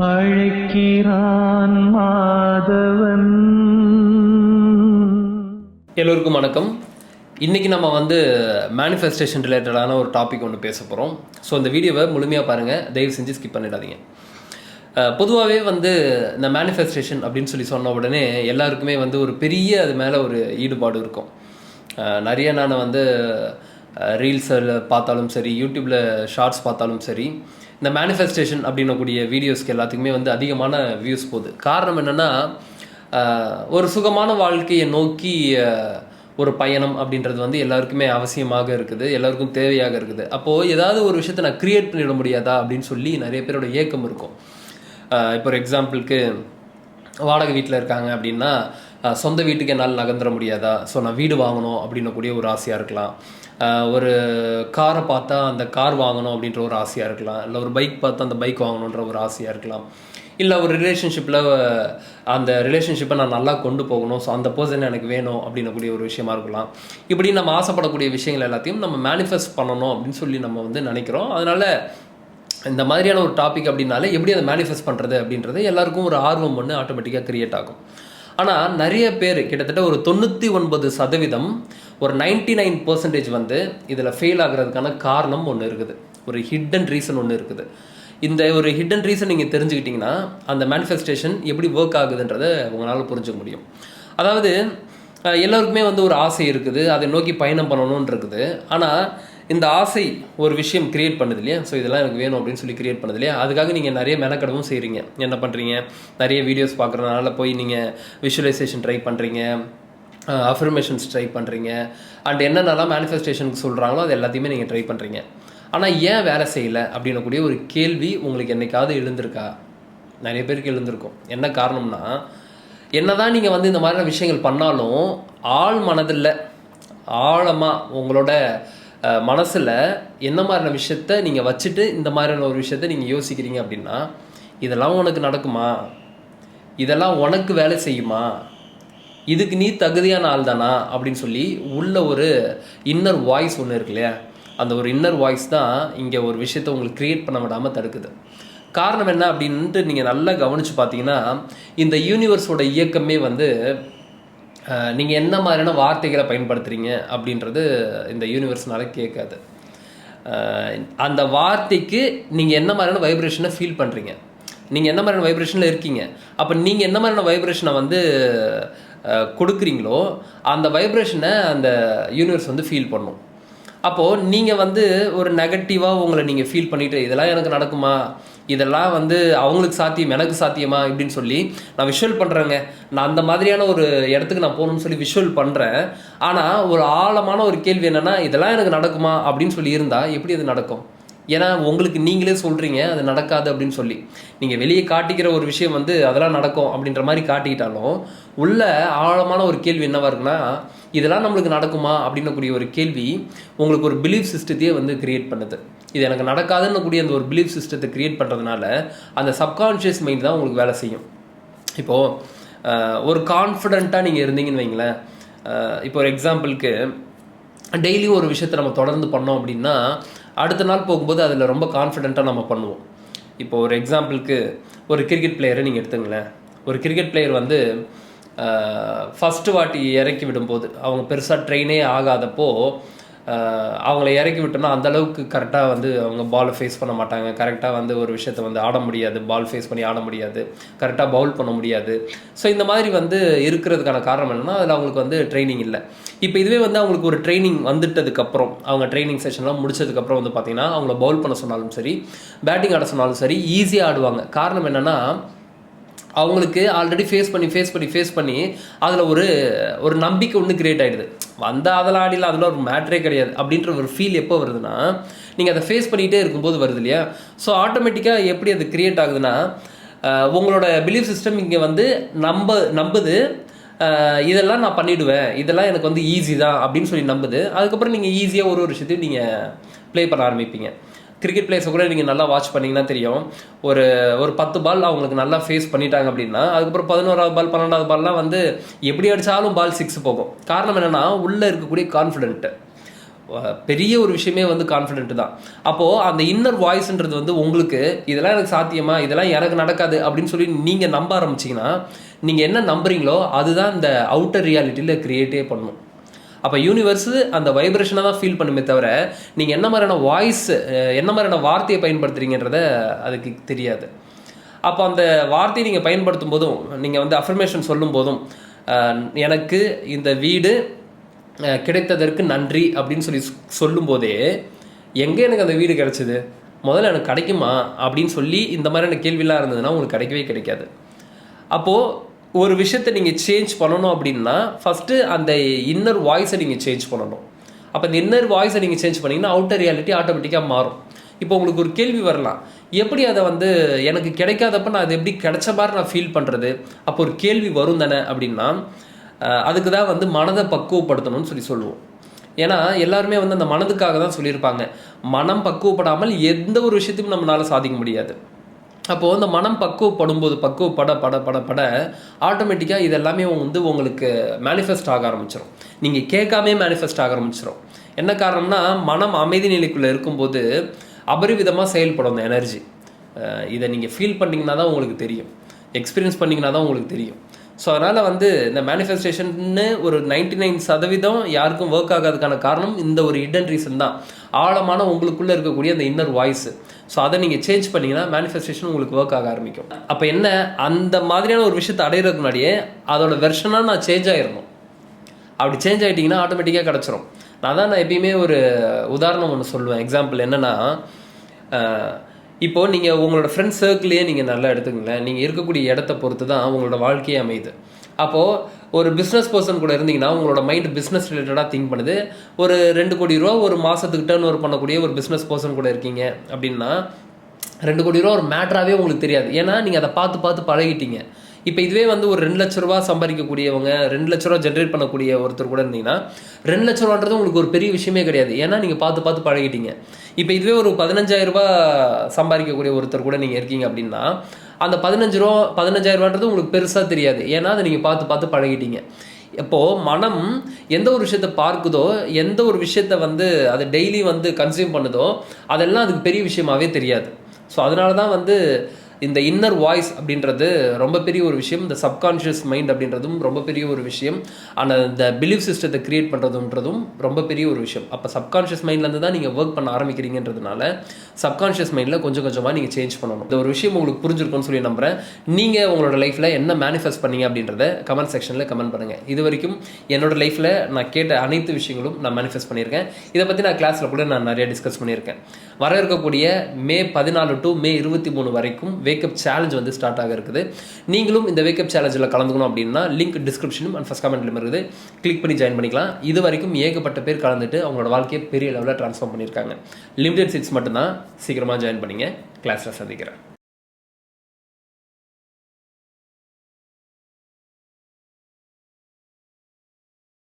அழைக்கிறான் மாதவன். எல்லோருக்கும் வணக்கம். இன்றைக்கி நம்ம மேனிஃபெஸ்டேஷன் ரிலேட்டடான ஒரு டாபிக் ஒன்று பேச போகிறோம். ஸோ இந்த வீடியோவை முழுமையாக பாருங்கள், தயவு செஞ்சு ஸ்கிப் பண்ணிடாதீங்க. பொதுவாகவே இந்த மேனிஃபெஸ்டேஷன் அப்படின்னு சொன்ன உடனே எல்லாருக்குமே ஒரு பெரிய அது மேலே ஒரு ஈடுபாடு இருக்கும். நிறைய நான் ரீல்ஸில் பார்த்தாலும் சரி, யூடியூப்பில் ஷார்ட்ஸ் பார்த்தாலும் சரி, இந்த மேனிஃபெஸ்டேஷன் அப்படின்னக்கூடிய வீடியோஸ்க்கு எல்லாத்துக்குமே அதிகமான வியூஸ் போகுது. காரணம் என்னென்னா, ஒரு சுகமான வாழ்க்கையை நோக்கி ஒரு பயணம் அப்படின்றது எல்லாருக்குமே அவசியமாக இருக்குது, எல்லாருக்கும் தேவையாக இருக்குது. அப்போது ஏதாவது ஒரு விஷயத்தை நான் க்ரியேட் பண்ணிட முடியாதா அப்படின்னு சொல்லி நிறைய பேரோட ஏக்கம் இருக்கும். இப்போ ஒரு எக்ஸாம்பிளுக்கு, வாடகை வீட்டில் இருக்காங்க அப்படின்னா சொந்த வீட்டுக்கு என்னால் நகர்ந்துட முடியாதா, ஸோ நான் வீடு வாங்கணும் அப்படின்னக்கூடிய ஒரு ஆசையாக இருக்கலாம். ஒரு காரை பார்த்தா அந்த கார் வாங்கணும் அப்படின்ற ஒரு ஆசையாக இருக்கலாம். இல்லை ஒரு பைக் பார்த்தா அந்த பைக் வாங்கணுன்ற ஒரு ஆசையாக இருக்கலாம். இல்லை ஒரு ரிலேஷன்ஷிப்பில் அந்த ரிலேஷன்ஷிப்பை நான் நல்லா கொண்டு போகணும், ஸோ அந்த பர்சன் எனக்கு வேணும் அப்படின்னக்கூடிய ஒரு விஷயமா இருக்கலாம். இப்படி நம்ம ஆசைப்படக்கூடிய விஷயங்கள் எல்லாத்தையும் நம்ம மேனிஃபெஸ்ட் பண்ணணும் அப்படின்னு சொல்லி நம்ம நினைக்கிறோம். அதனால் இந்த மாதிரியான ஒரு டாபிக் அப்படின்னாலே எப்படி அதை மேனிஃபெஸ்ட் பண்ணுறது அப்படின்றது எல்லாருக்கும் ஒரு ஆர்வம் ஆட்டோமேட்டிக்காக க்ரியேட் ஆகும். ஆனால் நிறைய பேர், கிட்டத்தட்ட ஒரு 99% ஒரு 99% இதில் ஃபெயில் ஆகிறதுக்கான காரணம் ஒன்று இருக்குது. ஒரு ஹிடன் ரீசன் ஒன்று இருக்குது. இந்த ஒரு ஹிடன் ரீசன் நீங்கள் தெரிஞ்சுக்கிட்டிங்கன்னா அந்த மேனிஃபெஸ்டேஷன் எப்படி ஒர்க் ஆகுதுன்றதை உங்களால் புரிஞ்சுக்க முடியும். அதாவது எல்லோருக்குமே ஒரு ஆசை இருக்குது, அதை நோக்கி பயணம் பண்ணணும்னு இருக்குது. ஆனால் இந்த ஆசை ஒரு விஷயம் கிரியேட் பண்ணுது இல்லையா, ஸோ இதெல்லாம் எனக்கு வேணும் அப்படின்னு சொல்லி கிரியேட் பண்ணுது இல்லையா, அதுக்காக நீங்கள் நிறைய மெனக்கடவும் செய்கிறீங்க. என்ன பண்ணுறீங்க, நிறைய வீடியோஸ் பார்க்குறதுனால போய் நீங்கள் விஷுவலைசேஷன் ட்ரை பண்ணுறீங்க, அஃபர்மேஷன்ஸ் ட்ரை பண்ணுறீங்க, அண்ட் என்னென்னலாம் மேனிஃபெஸ்டேஷனுக்கு சொல்கிறாங்களோ அது எல்லாத்தையுமே நீங்கள் ட்ரை பண்ணுறீங்க. ஆனால் ஏன் வேலை செய்யலை அப்படின்னக்கூடிய ஒரு கேள்வி உங்களுக்கு என்றைக்காவது எழுந்திருக்கா? நிறைய பேருக்கு எழுந்திருக்கும். என்ன காரணம்னா, என்ன தான் நீங்கள் இந்த மாதிரியான விஷயங்கள் பண்ணாலும் ஆழ் மனதில் ஆழமாக உங்களோட மனசில் என்ன மாதிரியான விஷயத்த நீங்கள் வச்சுட்டு இந்த மாதிரியான ஒரு விஷயத்த நீங்கள் யோசிக்கிறீங்க அப்படின்னா, இதெல்லாம் உனக்கு நடக்குமா, இதெல்லாம் உனக்கு வேலை செய்யுமா, இதுக்கு நீ தகுதியான ஆள் தானா அப்படின்னு சொல்லி உள்ள ஒரு இன்னர் வாய்ஸ் ஒன்று இருக்கு இல்லையா, அந்த ஒரு இன்னர் வாய்ஸ் தான் இங்கே ஒரு விஷயத்தை உங்களுக்கு க்ரியேட் பண்ண விடாமல் தடுக்குது. காரணம் என்ன அப்படின்ட்டு நீங்கள் நல்லா கவனித்து பார்த்தீங்கன்னா, இந்த யூனிவர்ஸோட இயக்கமே நீங்கள் என்ன மாதிரியான வார்த்தைகளை பயன்படுத்துகிறீங்க அப்படின்றது இந்த யூனிவர்ஸ்னால கேட்காது. அந்த வார்த்தைக்கு நீங்கள் என்ன மாதிரியான வைப்ரேஷனை ஃபீல் பண்ணுறீங்க, நீங்கள் என்ன மாதிரியான வைப்ரேஷனில் இருக்கீங்க, அப்போ நீங்கள் என்ன மாதிரியான வைப்ரேஷனை கொடுக்குறீங்களோ அந்த வைப்ரேஷனை அந்த யூனிவர்ஸ் ஃபீல் பண்ணும். அப்போது நீங்கள் ஒரு நெகட்டிவாக உங்களை நீங்கள் ஃபீல் பண்ணிவிட்டு, இதெல்லாம் எனக்கு நடக்குமா, இதெல்லாம் அவங்களுக்கு சாத்தியம் எனக்கு சாத்தியமா இப்படின்னு சொல்லி நான் விஷுவல் பண்ணுறேங்க, நான் அந்த மாதிரியான ஒரு இடத்துக்கு நான் போகணும்னு சொல்லி விஷுவல் பண்ணுறேன். ஆனால் ஒரு ஆழமான ஒரு கேள்வி என்னென்னா, இதெல்லாம் எனக்கு நடக்குமா அப்படின்னு சொல்லி இருந்தால் எப்படி அது நடக்கும்? ஏன்னா உங்களுக்கு நீங்களே சொல்கிறீங்க அது நடக்காது அப்படின்னு சொல்லி. நீங்கள் வெளியே காட்டிக்கிற ஒரு விஷயம் அதெல்லாம் நடக்கும் அப்படின்ற மாதிரி காட்டிக்கிட்டாலும் உள்ள ஆழமான ஒரு கேள்வி என்னவா இருக்குன்னா, இதெல்லாம் நம்மளுக்கு நடக்குமா அப்படின்னக்கூடிய ஒரு கேள்வி உங்களுக்கு ஒரு பிலீஃப் சிஸ்டத்தையே கிரியேட் பண்ணுது. இது எனக்கு நடக்காதுன்னு கூடிய அந்த ஒரு பிலீஃப் சிஸ்டத்தை கிரியேட் பண்ணுறதுனால அந்த சப்கான்ஷியஸ் மைண்ட் தான் உங்களுக்கு வேலை செய்யும். இப்போது ஒரு கான்ஃபிடென்ட்டாக நீங்கள் இருந்தீங்கன்னு வைங்களேன், இப்போ ஒரு எக்ஸாம்பிளுக்கு டெய்லியும் ஒரு விஷயத்தை நம்ம தொடர்ந்து பண்ணோம் அப்படின்னா அடுத்த நாள் போகும்போது அதில் ரொம்ப கான்ஃபிடென்ட்டாக நம்ம பண்ணுவோம். இப்போது ஒரு எக்ஸாம்பிளுக்கு ஒரு கிரிக்கெட் பிளேயரை நீங்கள் எடுத்துங்களேன். ஒரு கிரிக்கெட் பிளேயர் ஃபஸ்ட்டு வாட்டி இறக்கி விடும்போது, அவங்க பெருசாக ட்ரெயினே ஆகாதப்போ அவங்கள இறக்கி விட்டோன்னா அந்தளவுக்கு கரெக்டாக அவங்க பாலை ஃபேஸ் பண்ண மாட்டாங்க, கரெக்டாக ஒரு விஷயத்தை ஆட முடியாது, பால் ஃபேஸ் பண்ணி ஆட முடியாது, கரெக்டாக பவுல் பண்ண முடியாது. ஸோ இந்த மாதிரி இருக்கிறதுக்கான காரணம் என்னென்னா, அதில் அவங்களுக்கு ட்ரைனிங் இல்லை. இப்போ இதுவே அவங்களுக்கு ஒரு ட்ரைனிங் வந்துட்டதுக்கப்புறம், அவங்க ட்ரைனிங் செஷன்லாம் முடிச்சதுக்கப்புறம் பார்த்திங்கன்னா அவங்கள பவுல் பண்ண சொன்னாலும் சரி, பேட்டிங் ஆட சொன்னாலும் சரி ஈஸியாக ஆடுவாங்க. காரணம் என்னென்னா, அவங்களுக்கு ஆல்ரெடி ஃபேஸ் பண்ணி அதில் ஒரு நம்பிக்கை ஒன்று கிரியேட் ஆகிடுது. அதெல்லாம் ஆடிலாம் அதில் ஒரு மேட்ரே கிடையாது அப்படின்ற ஒரு ஃபீல் எப்போ வருதுன்னா, நீங்கள் அதை ஃபேஸ் பண்ணிகிட்டே இருக்கும்போது வருது இல்லையா. ஸோ ஆட்டோமேட்டிக்காக எப்படி அது கிரியேட் ஆகுதுன்னா, உங்களோட பிலீஃப் சிஸ்டம் இங்கே நம்புது, இதெல்லாம் நான் பண்ணிவிடுவேன், இதெல்லாம் எனக்கு ஈஸி தான் அப்படின்னு சொல்லி நம்புது. அதுக்கப்புறம் நீங்கள் ஈஸியாக ஒரு விஷயத்தையும் நீங்கள் ப்ளே பண்ண ஆரம்பிப்பீங்க. கிரிக்கெட் பிளேயர்ஸை கூட நீங்கள் நல்லா வாட்ச் பண்ணிங்கன்னா தெரியும். ஒரு 10 பால் அவங்களுக்கு நல்லா ஃபேஸ் பண்ணிட்டாங்க அப்படின்னா அதுக்கப்புறம் 11வது பால் 12வது பால்லாம் எப்படி அடித்தாலும் பால் 6 போகும். காரணம் என்னென்னா, உள்ளே இருக்கக்கூடிய கான்ஃபிடென்ட்டு. பெரிய ஒரு விஷயமே வந்து கான்ஃபிடென்ட் தான். அப்போது அந்த இன்னர் வாய்ஸ்ன்றது வந்து உங்களுக்கு இதெல்லாம் எனக்கு சாத்தியமா, இதெல்லாம் எனக்கு நடக்காது அப்படின்னு சொல்லி நீங்கள் நம்ப ஆரம்பிச்சிங்கன்னா, நீங்கள் என்ன நம்புறீங்களோ அதுதான் இந்த அவுட்டர் ரியாலிட்டியில் க்ரியேட்டே பண்ணும். அப்போ யூனிவர்ஸு அந்த வைப்ரேஷனை தான் ஃபீல் பண்ணுமே தவிர நீங்கள் என்ன மாதிரியான வாய்ஸ், என்ன மாதிரியான வார்த்தையை பயன்படுத்துறீங்கன்றத அதுக்கு தெரியாது. அப்போ அந்த வார்த்தையை நீங்கள் பயன்படுத்தும் போதும், நீங்கள் வந்து அஃபர்மேஷன் சொல்லும் போதும், எனக்கு இந்த வீடு கிடைத்ததற்கு நன்றி அப்படின்னு சொல்லி சொல்லும்போதே, எங்கே எனக்கு அந்த வீடு கிடைச்சிது, முதல்ல எனக்கு கிடைக்குமா அப்படின்னு சொல்லி இந்த மாதிரியான கேள்விலாம் இருந்ததுன்னா உங்களுக்கு கிடைக்கவே கிடைக்காது. அப்போது ஒரு விஷயத்தை நீங்கள் சேஞ்ச் பண்ணணும் அப்படின்னா ஃபஸ்ட்டு அந்த இன்னர் வாய்ஸை நீங்கள் சேஞ்ச் பண்ணணும். அப்போ இந்த இன்னர் வாய்ஸை நீங்கள் சேஞ்ச் பண்ணிங்கன்னா அவுட்டர் ரியாலிட்டி ஆட்டோமேட்டிக்காக மாறும். இப்போ உங்களுக்கு ஒரு கேள்வி வரலாம், எப்படி அதை வந்து எனக்கு கிடைக்காதப்ப நான் அது எப்படி கிடைச்ச மாதிரி நான் ஃபீல் பண்ணுறது? அப்போ ஒரு கேள்வி வரும் தானே அப்படின்னா, அதுக்கு தான் வந்து மனதை பக்குவப்படுத்தணும்னு சொல்லுவோம். ஏன்னா எல்லாருமே வந்து அந்த மனதுக்காக தான் சொல்லியிருப்பாங்க, மனம் பக்குவப்படாமல் எந்த ஒரு விஷயத்தையும் நம்மளால் சாதிக்க முடியாது. அப்போது அந்த மனம் பக்குவப்படும் போது பக்குவப்பட பட பட பட ஆட்டோமேட்டிக்காக இது எல்லாமே வந்து உங்களுக்கு மேனிஃபெஸ்ட் ஆக ஆரம்பிச்சிடும். நீங்கள் கேட்காமே மேனிஃபெஸ்ட் ஆக ஆரம்பிச்சிடும். என்ன காரணம்னா, மனம் அமைதி நிலைக்குள்ளே இருக்கும்போது அபரிவிதமாக செயல்படும் அந்த எனர்ஜி. இதை நீங்கள் ஃபீல் பண்ணிங்கன்னா தான் உங்களுக்கு தெரியும், எக்ஸ்பீரியன்ஸ் பண்ணிங்கன்னா தான் உங்களுக்கு தெரியும். ஸோ அதனால் வந்து இந்த மேனிஃபெஸ்டேஷன்னு ஒரு 99% யாருக்கும் ஒர்க் ஆகாததுக்கான காரணம் இந்த ஒரு ஹிடன் ரீசன் தான், ஆழமான உங்களுக்குள்ளே இருக்கக்கூடிய அந்த இன்னர் வாய்ஸு. ஸோ அதை நீங்கள் சேஞ்ச் பண்ணிங்கன்னா மேனிஃபெஸ்டேஷன் உங்களுக்கு ஒர்க் ஆக ஆரம்பிக்கும். அப்போ என்ன, அந்த மாதிரியான ஒரு விஷயத்தை அடையிறதுக்கு முன்னாடியே அதோட வெர்ஷனாக நான் சேஞ்ச் ஆகிடணும். அப்படி சேஞ்ச் ஆகிட்டிங்கன்னா ஆட்டோமேட்டிக்காக கிடச்சிரும். நான் எப்பயுமே ஒரு உதாரணம் ஒன்று சொல்லுவேன். எக்ஸாம்பிள் என்னென்னா, இப்போது நீங்கள் உங்களோட ஃப்ரெண்ட்ஸ் சர்க்கிளையே நீங்கள் நல்லா எடுத்துக்கங்களேன். நீங்கள் இருக்கக்கூடிய இடத்த பொறுத்து தான் உங்களோட வாழ்க்கையே அமையுது. அப்போது ஒரு பிஸ்னஸ் பர்சன் கூட இருந்தீங்கன்னா உங்களோட மைண்டு பிஸ்னஸ் ரிலேட்டடாக திங்க் பண்ணுது. ஒரு 2 கோடி ரூபா ஒரு மாதத்துக்கு டர்ன் ஓவர் பண்ணக்கூடிய ஒரு பிஸ்னஸ் பர்சன் கூட இருக்கீங்க அப்படின்னா 2 கோடி ரூபா ஒரு மேட்ராகவே உங்களுக்கு தெரியாது. ஏன்னா நீங்கள் அதை பார்த்து பார்த்து பழகிட்டீங்க. இப்போ இதுவே வந்து ஒரு 2 லட்ச ரூபா சம்பாதிக்கக்கூடியவங்க, 2 லட்ச ரூபா ஜென்ரேட் பண்ணக்கூடிய ஒருத்தர் கூட இருந்தீங்கன்னா 2 லட்ச ரூபான்றது உங்களுக்கு ஒரு பெரிய விஷயமே கிடையாது. ஏன்னா நீங்கள் பார்த்து பார்த்து பழகிட்டீங்க. இப்போ இதுவே ஒரு 15,000 ரூபா சம்பாதிக்கக்கூடிய ஒருத்தர் கூட நீங்கள் இருக்கீங்க அப்படின்னா அந்த 15,000 ரூபான்றது உங்களுக்கு பெருசாக தெரியாது. ஏன்னா அதை நீங்கள் பார்த்து பார்த்து பழகிட்டீங்க. இப்போது மனம் எந்த ஒரு விஷயத்தை பார்க்குதோ, எந்த ஒரு விஷயத்தை வந்து அதை டெய்லி வந்து கன்சியூம் பண்ணுதோ, அதெல்லாம் அதுக்கு பெரிய விஷயமாகவே தெரியாது. ஸோ அதனால தான் வந்து இந்த இன்னர் வாய்ஸ் அப்படின்றது ரொம்ப பெரிய ஒரு விஷயம். இந்த சப்கான்ஷியஸ் மைண்ட் அப்படின்றதும் ரொம்ப பெரிய ஒரு விஷயம். ஆனால் இந்த பிலீஃப் சிஸ்டத்தை கிரியேட் பண்ணுறதுன்றதும் ரொம்ப பெரிய ஒரு விஷயம். அப்போ சப்கான்ஷியஸ் மைண்ட்லேருந்து தான் நீங்கள் ஒர்க் பண்ண ஆரம்பிக்கிறீங்கன்றதுனால சப்கான்ஷியஸ் மைண்டில் கொஞ்சம் கொஞ்சமாக நீங்கள் சேஞ்ச் பண்ணணும். இந்த ஒரு விஷயம் உங்களுக்கு புரிஞ்சிருக்கும்னு சொல்லி நம்புகிறேன். நீங்கள் உங்களோட லைஃப்பில் என்ன மேனிஃபெஸ்ட் பண்ணீங்க அப்படின்றத கமெண்ட் செக்ஷனில் கமெண்ட் பண்ணுங்கள். இது வரைக்கும் என்னோட லைஃப்பில் நான் கேட்ட அனைத்து விஷயங்களும் நான் மேனிஃபெஸ்ட் பண்ணியிருக்கேன். இதை பற்றி நான் கிளாஸில் கூட நான் நிறைய டிஸ்கஸ் பண்ணியிருக்கேன். வர இருக்கக்கூடிய மே 14 to மே 23 வரைக்கும் வேக்கப் சேலஞ்ச் வந்து ஸ்டார்ட் ஆக இருக்குது. நீங்களும் இந்த வேக்கப் சேலஞ்சில் கலந்துக்கணும் அப்படின்னா லிங்க் டிஸ்கிரிப்ஷனும் அண்ட் ஃபர்ஸ்ட் கமெண்ட்லையும் இருக்குது. கிளிக் பண்ணி ஜாயின் பண்ணிக்கலாம். இது வரைக்கும் ஏகப்பட்ட பேர் கலந்துட்டு அவங்களோட வாழ்க்கையை பெரிய லெவலில் ட்ரான்ஸ்ஃபார்ம் பண்ணியிருக்காங்க. லிமிடெட் சீட்ஸ் மட்டும்தான். சீக்கிரமாக ஜாயின் பண்ணிங்க. கிளாஸில் சந்திக்கிறேன்.